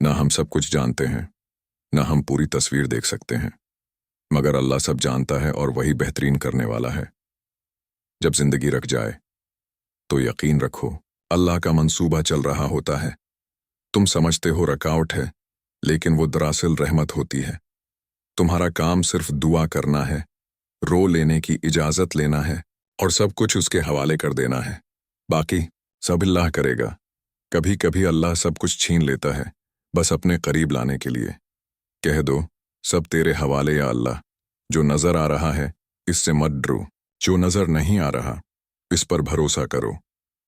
نہ ہم سب کچھ جانتے ہیں، نہ ہم پوری تصویر دیکھ سکتے ہیں، مگر اللہ سب جانتا ہے اور وہی بہترین کرنے والا ہے۔ جب زندگی رک جائے تو یقین رکھو اللہ کا منصوبہ چل رہا ہوتا ہے۔ تم سمجھتے ہو رکاوٹ ہے، لیکن وہ دراصل رحمت ہوتی ہے۔ تمہارا کام صرف دعا کرنا ہے، رو لینے کی اجازت لینا ہے اور سب کچھ اس کے حوالے کر دینا ہے۔ باقی سب اللہ کرے گا۔ کبھی کبھی اللہ سب کچھ چھین لیتا ہے، بس اپنے قریب لانے کے لیے۔ کہہ دو سب تیرے حوالے یا اللہ۔ جو نظر آ رہا ہے اس سے مت ڈرو، جو نظر نہیں آ رہا اس پر بھروسہ کرو۔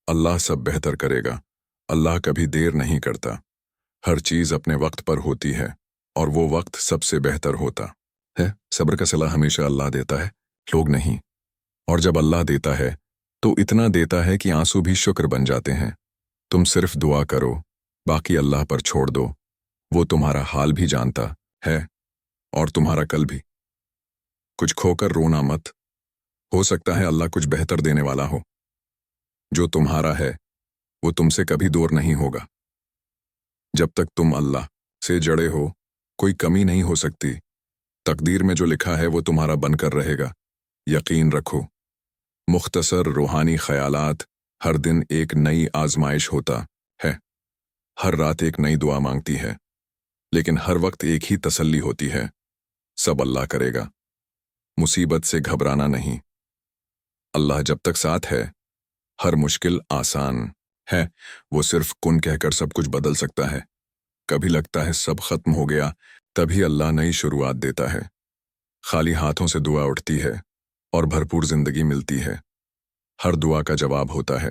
اللہ سب بہتر کرے گا۔ اللہ کبھی دیر نہیں کرتا، ہر چیز اپنے وقت پر ہوتی ہے اور وہ وقت سب سے بہتر ہوتا ہے۔ صبر کا صلہ ہمیشہ اللہ دیتا ہے، لوگ نہیں۔ اور جب اللہ دیتا ہے تو اتنا دیتا ہے کہ آنسو بھی شکر بن جاتے ہیں۔ تم صرف دعا کرو، باقی اللہ پر چھوڑ دو۔ وہ تمہارا حال بھی جانتا ہے اور تمہارا کل بھی۔ کچھ کھو کر رونا مت، ہو سکتا ہے اللہ کچھ بہتر دینے والا ہو۔ جو تمہارا ہے وہ تم سے کبھی دور نہیں ہوگا۔ جب تک تم اللہ سے جڑے ہو کوئی کمی نہیں ہو سکتی۔ تقدیر میں جو لکھا ہے وہ تمہارا بن کر رہے گا، یقین رکھو۔ مختصر روحانی خیالات: ہر دن ایک نئی آزمائش ہوتا ہے، ہر رات ایک نئی دعا مانگتی ہے، لیکن ہر وقت ایک ہی تسلی ہوتی ہے، سب اللہ کرے گا۔ مصیبت سے گھبرانا نہیں، اللہ جب تک ساتھ ہے ہر مشکل آسان ہے۔ وہ صرف کن کہہ کر سب کچھ بدل سکتا ہے۔ کبھی لگتا ہے سب ختم ہو گیا، تبھی اللہ نئی شروعات دیتا ہے۔ خالی ہاتھوں سے دعا اٹھتی ہے اور بھرپور زندگی ملتی ہے۔ ہر دعا کا جواب ہوتا ہے،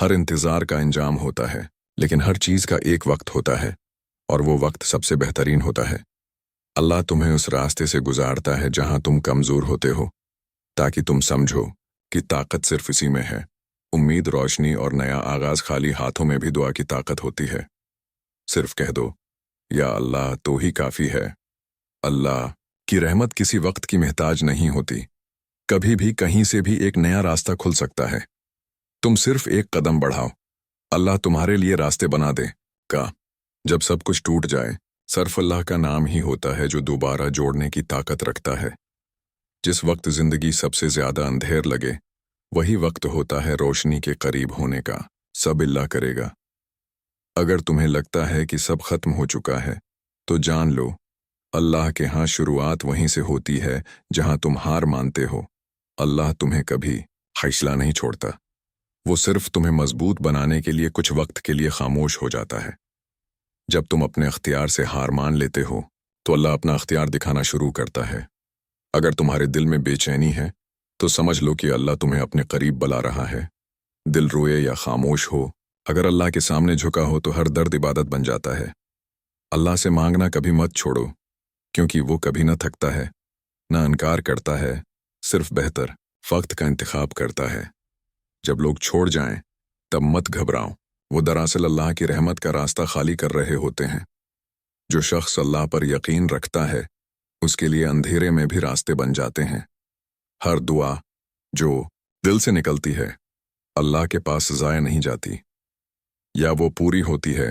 ہر انتظار کا انجام ہوتا ہے، لیکن ہر چیز کا ایک وقت ہوتا ہے اور وہ وقت سب سے بہترین ہوتا ہے۔ اللہ تمہیں اس راستے سے گزارتا ہے جہاں تم کمزور ہوتے ہو، تاکہ تم سمجھو کہ طاقت صرف اسی میں ہے۔ امید، روشنی اور نیا آغاز خالی ہاتھوں میں بھی دعا کی طاقت ہوتی ہے۔ صرف کہہ دو یا اللہ تو ہی کافی ہے۔ اللہ کی رحمت کسی وقت کی محتاج نہیں ہوتی، کبھی بھی کہیں سے بھی ایک نیا راستہ کھل سکتا ہے۔ تم صرف ایک قدم بڑھاؤ، اللہ تمہارے لیے راستے بنا دے گا۔ جب سب کچھ ٹوٹ جائے صرف اللہ کا نام ہی ہوتا ہے جو دوبارہ جوڑنے کی طاقت رکھتا ہے۔ جس وقت زندگی سب سے زیادہ اندھیر لگے وہی وقت ہوتا ہے روشنی کے قریب ہونے کا، سب اللہ کرے گا۔ اگر تمہیں لگتا ہے کہ سب ختم ہو چکا ہے تو جان لو اللہ کے ہاں شروعات وہیں سے ہوتی ہے جہاں تم ہار مانتے ہو۔ اللہ تمہیں کبھی حوصلہ نہیں چھوڑتا، وہ صرف تمہیں مضبوط بنانے کے لیے کچھ وقت کے لیے خاموش ہو جاتا ہے۔ جب تم اپنے اختیار سے ہار مان لیتے ہو تو اللہ اپنا اختیار دکھانا شروع کرتا ہے۔ اگر تمہارے دل میں بے چینی ہے تو سمجھ لو کہ اللہ تمہیں اپنے قریب بلا رہا ہے۔ دل روئے یا خاموش ہو، اگر اللہ کے سامنے جھکا ہو تو ہر درد عبادت بن جاتا ہے۔ اللہ سے مانگنا کبھی مت چھوڑو، کیونکہ وہ کبھی نہ تھکتا ہے، نہ انکار کرتا ہے، صرف بہتر وقت کا انتخاب کرتا ہے۔ جب لوگ چھوڑ جائیں تب مت گھبراؤ، وہ دراصل اللہ کی رحمت کا راستہ خالی کر رہے ہوتے ہیں۔ جو شخص اللہ پر یقین رکھتا ہے اس کے لیے اندھیرے میں بھی راستے بن جاتے ہیں۔ ہر دعا جو دل سے نکلتی ہے اللہ کے پاس ضائع نہیں جاتی، یا وہ پوری ہوتی ہے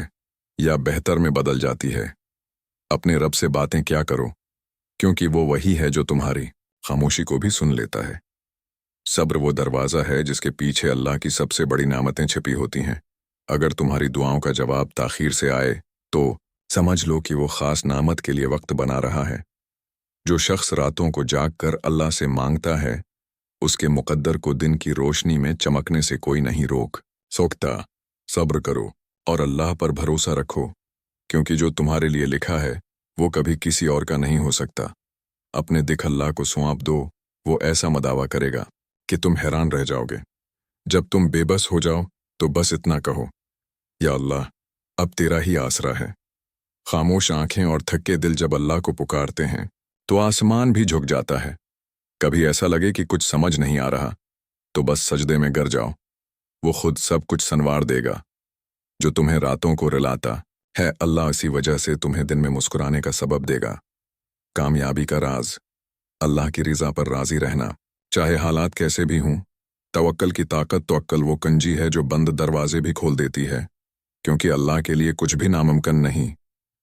یا بہتر میں بدل جاتی ہے۔ اپنے رب سے باتیں کیا کرو، کیونکہ وہ وہی ہے جو تمہاری خاموشی کو بھی سن لیتا ہے۔ صبر وہ دروازہ ہے جس کے پیچھے اللہ کی سب سے بڑی نعمتیں چھپی ہوتی ہیں۔ اگر تمہاری دعاؤں کا جواب تاخیر سے آئے تو سمجھ لو کہ وہ خاص نعمت کے لیے وقت بنا رہا ہے۔ جو شخص راتوں کو جاگ کر اللہ سے مانگتا ہے اس کے مقدر کو دن کی روشنی میں چمکنے سے کوئی نہیں روک سکتا۔ صبر کرو اور اللہ پر بھروسہ رکھو، کیونکہ جو تمہارے لیے لکھا ہے وہ کبھی کسی اور کا نہیں ہو سکتا۔ اپنے دکھ اللہ کو سونپ دو، وہ ایسا مداوع کرے گا کہ تم حیران رہ جاؤ گے۔ جب تم بے بس ہو جاؤ تو بس اتنا کہو، یا اللہ اب تیرا ہی آسرا ہے۔ خاموش آنکھیں اور تھکے دل جب اللہ کو پکارتے ہیں تو آسمان بھی جھک جاتا ہے۔ کبھی ایسا لگے کہ کچھ سمجھ نہیں آ رہا تو بس سجدے میں گر جاؤ، وہ خود سب کچھ سنوار دے گا۔ جو تمہیں راتوں کو رلاتا ہے اللہ اسی وجہ سے تمہیں دن میں مسکرانے کا سبب دے گا۔ کامیابی کا راز اللہ کی رضا پر راضی رہنا، چاہے حالات کیسے بھی ہوں۔ توکل کی طاقت، توکل وہ کنجی ہے جو بند دروازے بھی کھول دیتی ہے، کیونکہ اللہ کے لیے کچھ بھی ناممکن نہیں۔